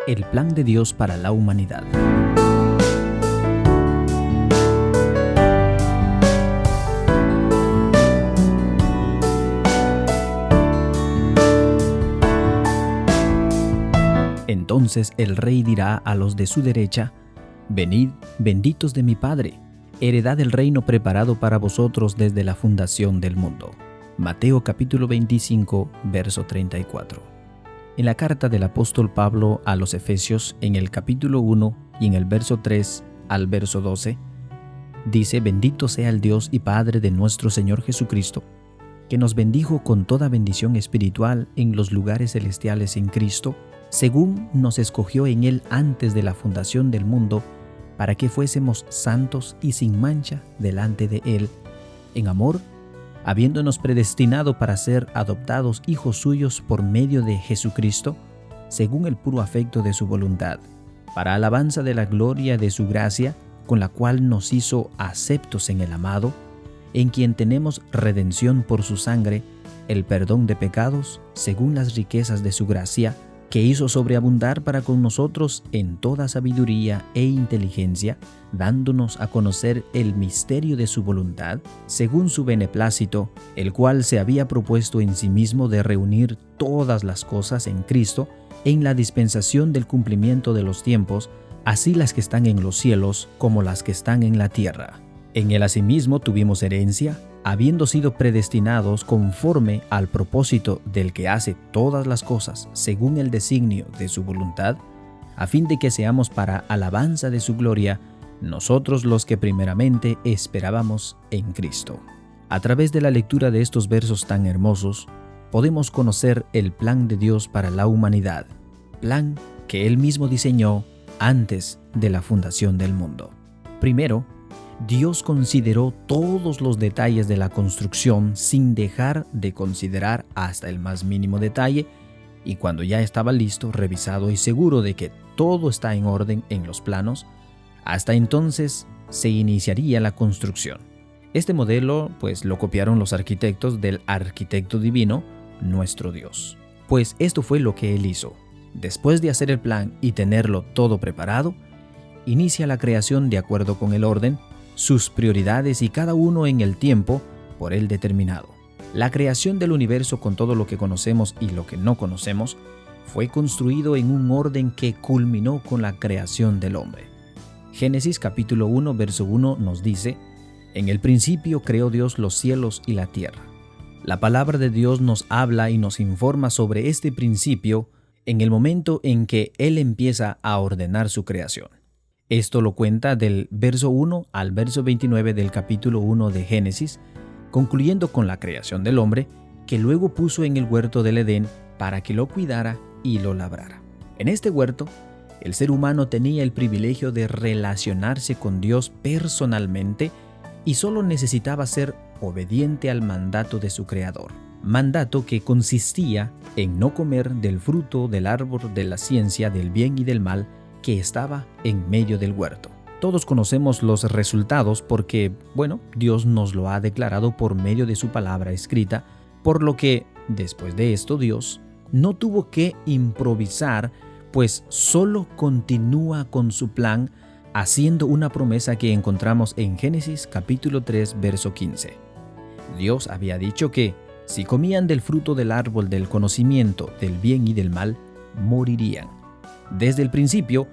El plan de Dios para la humanidad. Entonces el rey dirá a los de su derecha: Venid, benditos de mi Padre, heredad del reino preparado para vosotros desde la fundación del mundo. Mateo capítulo 25, verso 34. En la carta del apóstol Pablo a los Efesios, en el capítulo 1 y en el verso 3 al verso 12, dice: Bendito sea el Dios y Padre de nuestro Señor Jesucristo, que nos bendijo con toda bendición espiritual en los lugares celestiales en Cristo, según nos escogió en Él antes de la fundación del mundo, para que fuésemos santos y sin mancha delante de Él, en amor, habiéndonos predestinado para ser adoptados hijos suyos por medio de Jesucristo, según el puro afecto de su voluntad, para alabanza de la gloria de su gracia, con la cual nos hizo aceptos en el amado, en quien tenemos redención por su sangre, el perdón de pecados, según las riquezas de su gracia, que hizo sobreabundar para con nosotros en toda sabiduría e inteligencia, dándonos a conocer el misterio de su voluntad, según su beneplácito, el cual se había propuesto en sí mismo de reunir todas las cosas en Cristo, en la dispensación del cumplimiento de los tiempos, así las que están en los cielos como las que están en la tierra. En él asimismo tuvimos herencia, habiendo sido predestinados conforme al propósito del que hace todas las cosas según el designio de su voluntad, a fin de que seamos para alabanza de su gloria, nosotros los que primeramente esperábamos en Cristo. A través de la lectura de estos versos tan hermosos, podemos conocer el plan de Dios para la humanidad, plan que Él mismo diseñó antes de la fundación del mundo. Primero, Dios consideró todos los detalles de la construcción sin dejar de considerar hasta el más mínimo detalle, y cuando ya estaba listo, revisado y seguro de que todo está en orden en los planos, hasta entonces se iniciaría la construcción. Este modelo, pues, lo copiaron los arquitectos del arquitecto divino, nuestro Dios. Pues esto fue lo que Él hizo. Después de hacer el plan y tenerlo todo preparado, inicia la creación de acuerdo con el orden, sus prioridades y cada uno en el tiempo por Él determinado. La creación del universo, con todo lo que conocemos y lo que no conocemos, fue construido en un orden que culminó con la creación del hombre. Génesis capítulo 1, verso 1 nos dice: En el principio creó Dios los cielos y la tierra. La palabra de Dios nos habla y nos informa sobre este principio en el momento en que Él empieza a ordenar su creación. Esto lo cuenta del verso 1 al verso 29 del capítulo 1 de Génesis, concluyendo con la creación del hombre, que luego puso en el huerto del Edén para que lo cuidara y lo labrara. En este huerto, el ser humano tenía el privilegio de relacionarse con Dios personalmente y solo necesitaba ser obediente al mandato de su Creador. Mandato que consistía en no comer del fruto del árbol de la ciencia del bien y del mal que estaba en medio del huerto. Todos conocemos los resultados porque, Dios nos lo ha declarado por medio de su palabra escrita, por lo que, después de esto, Dios no tuvo que improvisar, pues solo continúa con su plan, haciendo una promesa que encontramos en Génesis capítulo 3, verso 15. Dios había dicho que, si comían del fruto del árbol del conocimiento del bien y del mal, morirían. Desde el principio,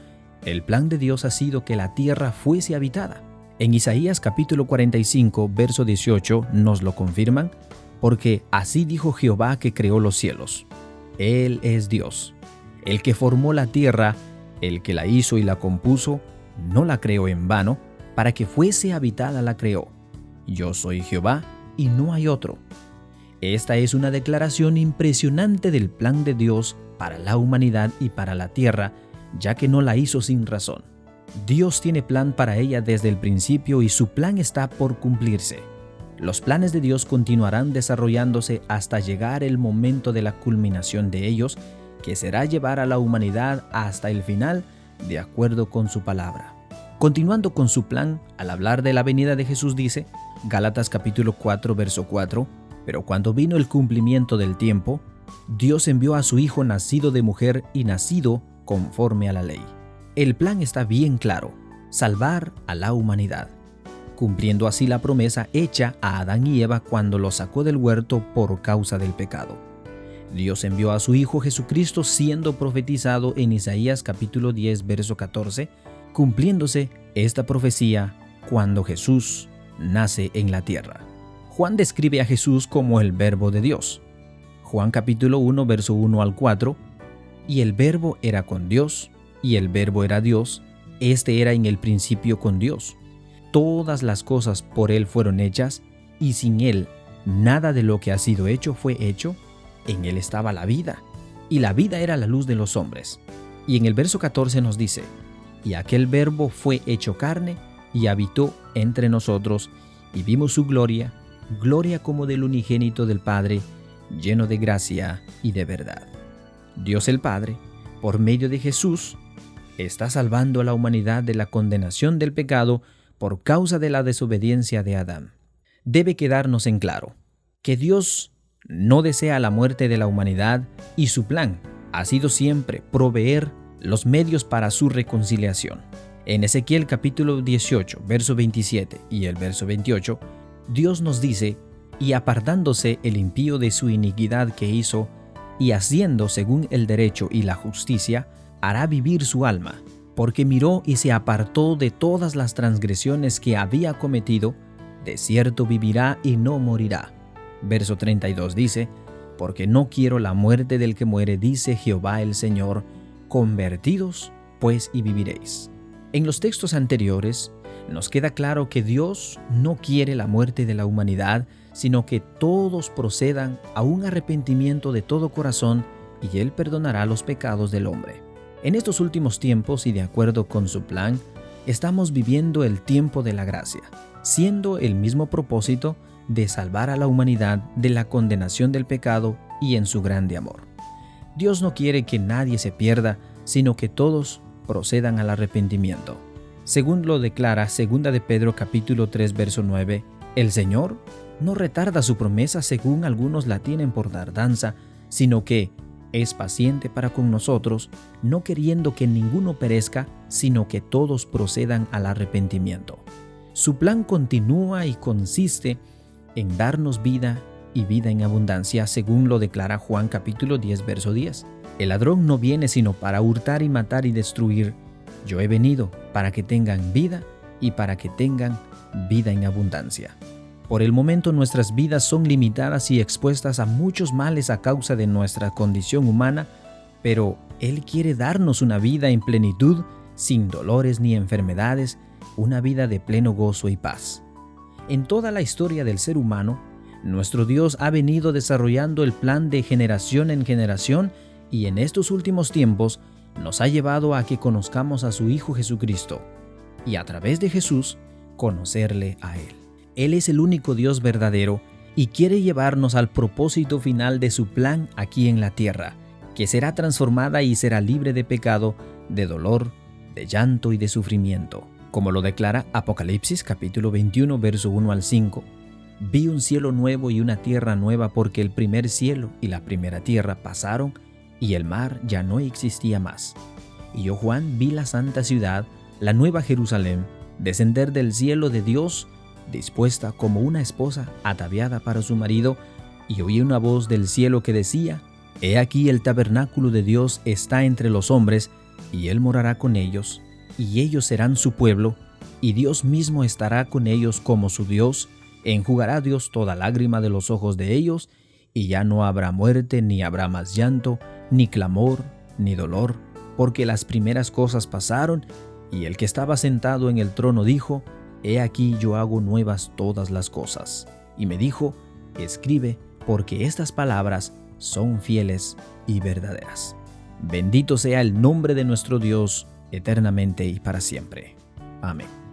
el plan de Dios ha sido que la tierra fuese habitada. En Isaías capítulo 45, verso 18 nos lo confirman, porque así dijo Jehová que creó los cielos. Él es Dios, el que formó la tierra, el que la hizo y la compuso, no la creó en vano, para que fuese habitada la creó. Yo soy Jehová y no hay otro. Esta es una declaración impresionante del plan de Dios para la humanidad y para la tierra, ya que no la hizo sin razón. Dios tiene plan para ella desde el principio y su plan está por cumplirse. Los planes de Dios continuarán desarrollándose hasta llegar el momento de la culminación de ellos, que será llevar a la humanidad hasta el final, de acuerdo con su palabra. Continuando con su plan, al hablar de la venida de Jesús dice, Gálatas capítulo 4, verso 4, pero cuando vino el cumplimiento del tiempo, Dios envió a su Hijo nacido de mujer y nacido conforme a la ley. El plan está bien claro: salvar a la humanidad, cumpliendo así la promesa hecha a Adán y Eva cuando los sacó del huerto por causa del pecado. Dios envió a su Hijo Jesucristo, siendo profetizado en Isaías capítulo 10, verso 14, cumpliéndose esta profecía cuando Jesús nace en la tierra. Juan describe a Jesús como el Verbo de Dios. Juan capítulo 1, verso 1 al 4, y el Verbo era con Dios, y el Verbo era Dios, este era en el principio con Dios. Todas las cosas por Él fueron hechas, y sin Él nada de lo que ha sido hecho fue hecho. En Él estaba la vida, y la vida era la luz de los hombres. Y en el verso 14 nos dice: y aquel Verbo fue hecho carne, y habitó entre nosotros, y vimos su gloria, gloria como del unigénito del Padre, lleno de gracia y de verdad. Dios el Padre, por medio de Jesús, está salvando a la humanidad de la condenación del pecado por causa de la desobediencia de Adán. Debe quedarnos en claro que Dios no desea la muerte de la humanidad, y su plan ha sido siempre proveer los medios para su reconciliación. En Ezequiel capítulo 18, verso 27 y el verso 28, Dios nos dice: y apartándose el impío de su iniquidad que hizo, y haciendo según el derecho y la justicia, hará vivir su alma, porque miró y se apartó de todas las transgresiones que había cometido, de cierto vivirá y no morirá. Verso 32 dice: porque no quiero la muerte del que muere, dice Jehová el Señor, convertidos pues y viviréis. En los textos anteriores nos queda claro que Dios no quiere la muerte de la humanidad, sino que todos procedan a un arrepentimiento de todo corazón, y Él perdonará los pecados del hombre. En estos últimos tiempos, y de acuerdo con su plan, estamos viviendo el tiempo de la gracia, siendo el mismo propósito de salvar a la humanidad de la condenación del pecado y en su grande amor. Dios no quiere que nadie se pierda, sino que todos procedan al arrepentimiento. Según lo declara 2 de Pedro capítulo 3, verso 9, el Señor no retarda su promesa según algunos la tienen por tardanza, sino que es paciente para con nosotros, no queriendo que ninguno perezca, sino que todos procedan al arrepentimiento. Su plan continúa y consiste en darnos vida y vida en abundancia, según lo declara Juan capítulo 10, verso 10. El ladrón no viene sino para hurtar y matar y destruir. Yo he venido para que tengan vida y para que tengan vida en abundancia. Por el momento nuestras vidas son limitadas y expuestas a muchos males a causa de nuestra condición humana, pero Él quiere darnos una vida en plenitud, sin dolores ni enfermedades, una vida de pleno gozo y paz. En toda la historia del ser humano, nuestro Dios ha venido desarrollando el plan de generación en generación, y en estos últimos tiempos nos ha llevado a que conozcamos a su Hijo Jesucristo, y a través de Jesús, conocerle a Él. Él es el único Dios verdadero y quiere llevarnos al propósito final de su plan aquí en la tierra, que será transformada y será libre de pecado, de dolor, de llanto y de sufrimiento. Como lo declara Apocalipsis capítulo 21, verso 1 al 5. Vi un cielo nuevo y una tierra nueva, porque el primer cielo y la primera tierra pasaron, y el mar ya no existía más. Y yo, Juan, vi la santa ciudad, la nueva Jerusalén, descender del cielo de Dios, dispuesta como una esposa ataviada para su marido, y oí una voz del cielo que decía: He aquí el tabernáculo de Dios está entre los hombres, y Él morará con ellos, y ellos serán su pueblo, y Dios mismo estará con ellos como su Dios. Enjugará Dios toda lágrima de los ojos de ellos, y ya no habrá muerte, ni habrá más llanto, ni clamor, ni dolor, porque las primeras cosas pasaron. Y el que estaba sentado en el trono dijo: He aquí yo hago nuevas todas las cosas. Y me dijo: Escribe, porque estas palabras son fieles y verdaderas. Bendito sea el nombre de nuestro Dios, eternamente y para siempre. Amén.